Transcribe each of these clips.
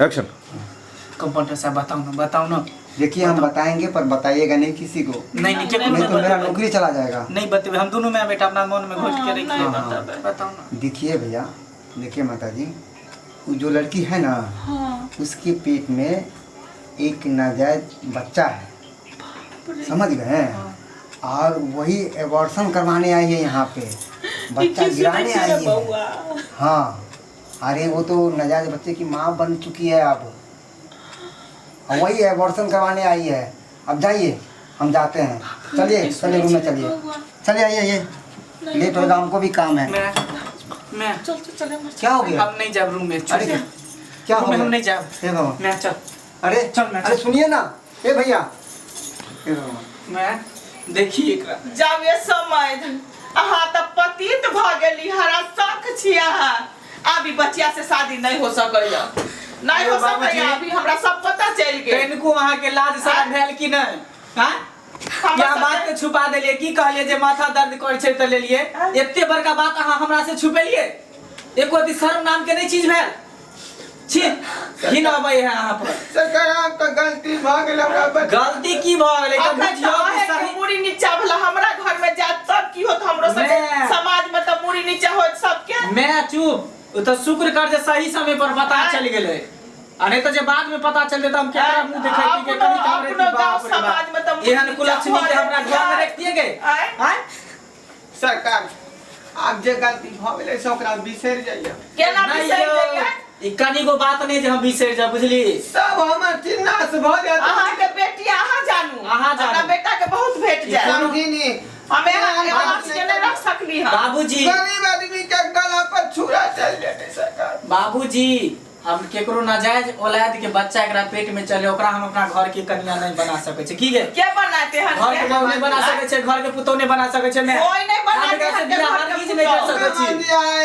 Action. Compounder साहब बताओ ना। देखिए हम बताएंगे पर बताइएगा नहीं किसी को। नहीं नहीं तो मेरा नौकरी चला जाएगा। नहीं बताइए, हम दोनों में बेटा अपना मन में घोट के रखिए। बताओ ना। देखिए भैया, देखिए माता जी, वो जो लड़की है ना, उसके पेट में एक नाजायज बच्चा है, समझ गए? और वही एबॉर्शन करवाने आई है यहाँ पे, बच्चा गिराने आई है। हाँ, अरे वो तो नाजायज बच्चे की माँ बन चुकी है अब, और वही एबॉर्शन करवाने आई है। अब जाइए, हम जाते हैं। चलिए चलिए रूम में चलिए, चलिए आइए, ये लेट होगा, हमको भी काम है। मैं क्या हो गया? अब नहीं जा रूम में। अरे क्या हो गया? हम नहीं जा। मैं चल। अरे चल मैं अरे सुनिए ना, ए भैया, मैं देखिए जब ये समय अहाँ तब पतित भ गेली, हरा शक छी अहाँ। अभी बच्चिया से शादी नहीं हो सकैया, नहीं हो सकैया। अभी हमरा सब पता चल गेल। इनको वहां के लाज शरम भेल कि नहीं? हां, क्या बात के छुपा देलिए? की कहलिए जे माथा दर्द करे छै त लेलिए? एते बड़का बात अहाँ हमरा से छुपेलिए? एको अति शर्म नाम के नहीं चीज भेल छी? की न अबै है अहाँ पर? सरकार आपका गलती भ गेल। हमरा गलती की भ गेलै त बुझियो कि सही मुड़ी नीचा भला हमरा घर में जात तब की होत? हमरो सबके समाज में त मुड़ी नीचा होत सबके। मैं चुप, तो शुक्र कर जे सही समय पर पता चल गेलै। अरे तो जे बाद में पता चल देता हम केकरा मुंह देखै कि कहीं हमरे बाप समाज में त एहन कुलक्षणी के हमरा घर में रख दिए गए। हैं सरकार आप जे गलती भ गेलै से ओकरा बिसर जाइए। केना नहीं बिसर जाइए? ई कनी गो बात नहीं जे हम बिसर जा, बुझली? सब हमर चिन्नास भ जात। अहाँ के बेटी अहाँ जानू, अहाँ जानू। हमरा बेटा के बहुत भेट जाय। समझिनी हमें आवाज के नहीं रख सकली हम। बाबूजी, गरीब आदमी के गला पर छुरा चल जाते सरकार। बाबूजी, हम केकरो नाजायज औलाद के बच्चा एकरा पेट में चले, ओकरा हम अपना घर के कन्या नहीं बना सके छै। की गे? क्या बनाते हैं? घर के बहू नहीं बना सके छै, घर के पुतौ नहीं बना सके छै। मैं कोई नहीं बनाते हैं, बिना चीज नहीं कर सके छी।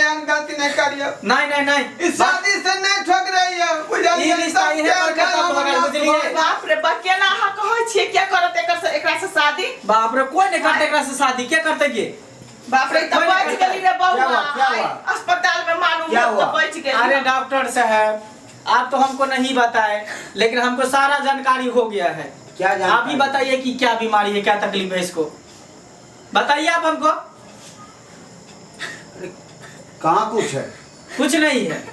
हम गलती नहीं करियो। नहीं इस शादी से नहीं ठग रही है, बुझलिए? ई रिश्ता इहे पर खत्म हो गेल, बुझलिए? बाप रे बाप, केना अहाँ कहै छियै क्या करत एकरा से शादी? बाप रे, कोई नहीं करते एकरा से शादी। क्या करते गे? बाप रे, तब बच गेली रे बउआ। अस्पताल में मालूम तो बच गेली। अरे डॉक्टर साहब, आप तो हमको नहीं बताए, लेकिन हमको सारा जानकारी हो गया है। क्या जानकारी? आप ही बताइए कि क्या बीमारी है, क्या तकलीफ है इसको, बताइए आप हमको। कहाँ कुछ है? कुछ नहीं है।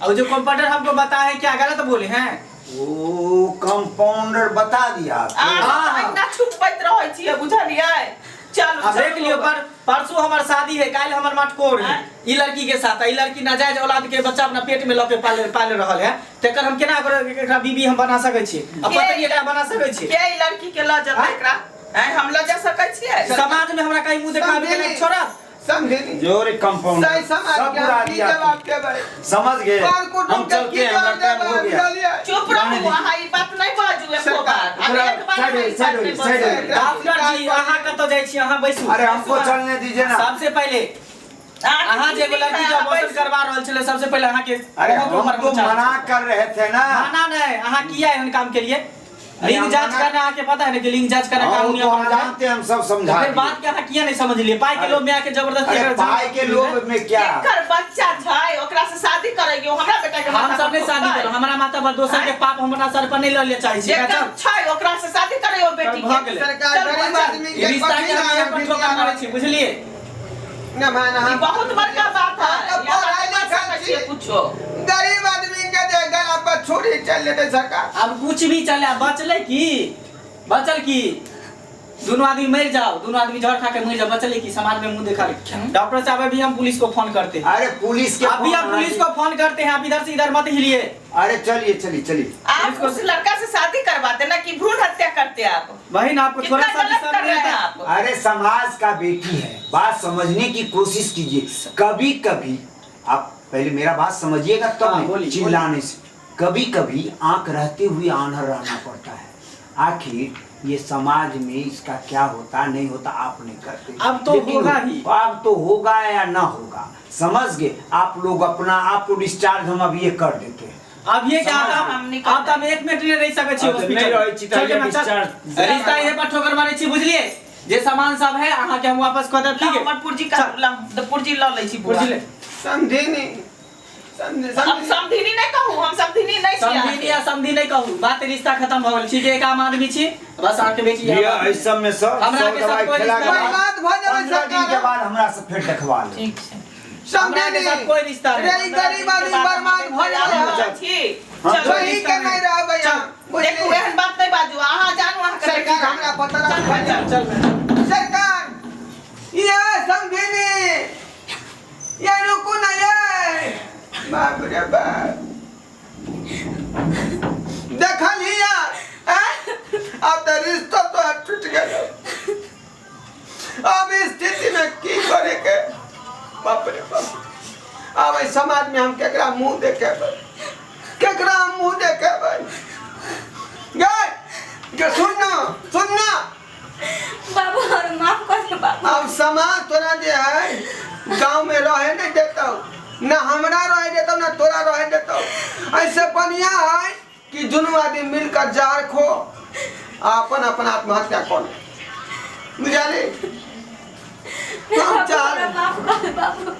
और जो कंपाउंडर हमको बताए क्या गलत बोले हैं? वो कंपाउंडर बता दिया आपको। इतना छुपैत रहै छियै, बुझलिए? चल अब देख लियो, परसों हमार शादी है, काल हमार मटकोर है। ई लड़की के साथ, ई लड़की नाजायज औलाद के बच्चा अपना पेट में लके पाले रहल है, तेकर हम केना एकरा बीबी हम बना सकै छी? अब पता एकरा बना सकै छी? के ई लड़की के ल जब एकरा हम ल जा सकै छियै? समाज में हमरा कहीं मुंह देखाबे के नहीं छोड़ा। समझे जोरे कंपाउंडर सही समाज सब बुरा दिया, जवाब के भाई समझ गए? हम चलते हैं, हमारा टाइम हो गया। चुप रहो, अहाँ ई बात नहीं बाजू एको बार। अब एक बार डॉक्टर जी, अहाँ कतो जाय छी? अहाँ बैसू। अरे हमको चलने दीजिए ना। सबसे पहले अहाँ जे लड़की के अबॉर्शन करवा रहल छले, सबसे पहले अहाँ के अरे हमको मना कर रहे थे ना। मना नहीं, अहाँ किया एहन काम के लिए? लिंग जांच करना आके पता है ना कि लिंग जांच करना कानूनी हम अपराध है। जानते हैं, हम सब समझा। फिर बात क्या किया नहीं समझ लिए? पाई के लोग में आके जबरदस्ती अरे पाई के लोग में क्या? एकर बच्चा छै, ओकरा से शादी करेगी, हमरा बेटा के हम सबने शादी करो, हमारा माता पर दोसर के पाप हमरा सर पर नहीं ले ले चाहे छी। एकर छै, ओकरा से शादी करियो बेटी के। सरकार गरीब आदमी के रिश्ता के हम एक पर ठोकर मारे छी, बुझलिए? ना माना बहुत बड़का बात है। पढ़ाई लिखाई छियै कुछो, गरीब आदमी के जे गला पर छुरी चल लेते सरकार। अब कुछ भी चले, बचले की? बचल की? दोनों आदमी मर जाओ, दोनों आदमी जहर खा के मर जाओ, बचले की? समाज में मुंह दिखा ले। डॉक्टर साहब, अभी हम पुलिस को फोन करते हैं। अरे पुलिस के अभी हम पुलिस को फोन करते हैं, आप इधर से इधर मत हिलिए। अरे चलिए चलिए चलिए। आप उस लड़का से शादी करवाते ना कि भ्रूण हत्या करते आप? वही ना, आपको थोड़ा सा गलत कर रहे हैं आप। अरे समाज का बेटी है, बात समझने की कोशिश कीजिए। कभी कभी आप पहले मेरा बात समझिएगा तब चिल्लाने से। कभी कभी आंख रहते हुए आंधर रहना पड़ता है। आखिर ये समाज में इसका क्या होता नहीं होता आप नहीं करते। अब तो होगा ही। अब तो होगा या ना होगा, समझ गए? आप लोग अपना आपको डिस्चार्ज हम अभी ये कर देते हैं। अब ये क्या आप हम 1 मिनट नहीं रह सके छी हॉस्पिटल। रिश्ता ये पर ठोकर मारे छी, बुझलिए? जे सामान सब है अहाँ के हम वापस कर देब। ठीक है, हमर पुर्जी का पुर्जी ल लै छी। पुर्जी ले समझे नहीं? अब समधिनी नहीं कहूँ, हम समधिनी नहीं छियै समधी या समधी नहीं कहू, बात रिश्ता खत्म हो गेल। ठीक है, एक आम आदमी छी, बस आके बेची ये ऐ सब में सब हमरा के साथ कोई खेला रिश्ता के नहीं। बात भ जावे 15 दिन के सरकार बाद हमरा से फिर देखवा ले। ठीक छै। हमरा के साथ कोई रिश्ता नहीं। रे गरीब आदमी बर्बाद भ जाए सही के नहीं रहबै हम। देखू एहन बात नहीं बाजू, अहाँ जानू अहाँ के सरकार हमरा पता चल चल सरकार ये समझिनी ये रुकू ना ये बाप रे बाप देखलिया अब तो रिश्ता तो टूट गया। अब इस स्थिति में की करे के बाप रे बाप। अब इस समाज में हम केकरा मुंह देखे केकरा मुंह देखे ये सुनना बाबू और माफ कर दे बाबू। अब समाज तोरा जे है गांव में रहे नहीं देता ना हमरा रहे देता ना तोरा रहे देता। ऐसे बढ़िया है कि दोनों आदमी मिलकर जार खो अपन अपन आत्महत्या कर बुझाली। हम चाह माफ कर दे बाबू।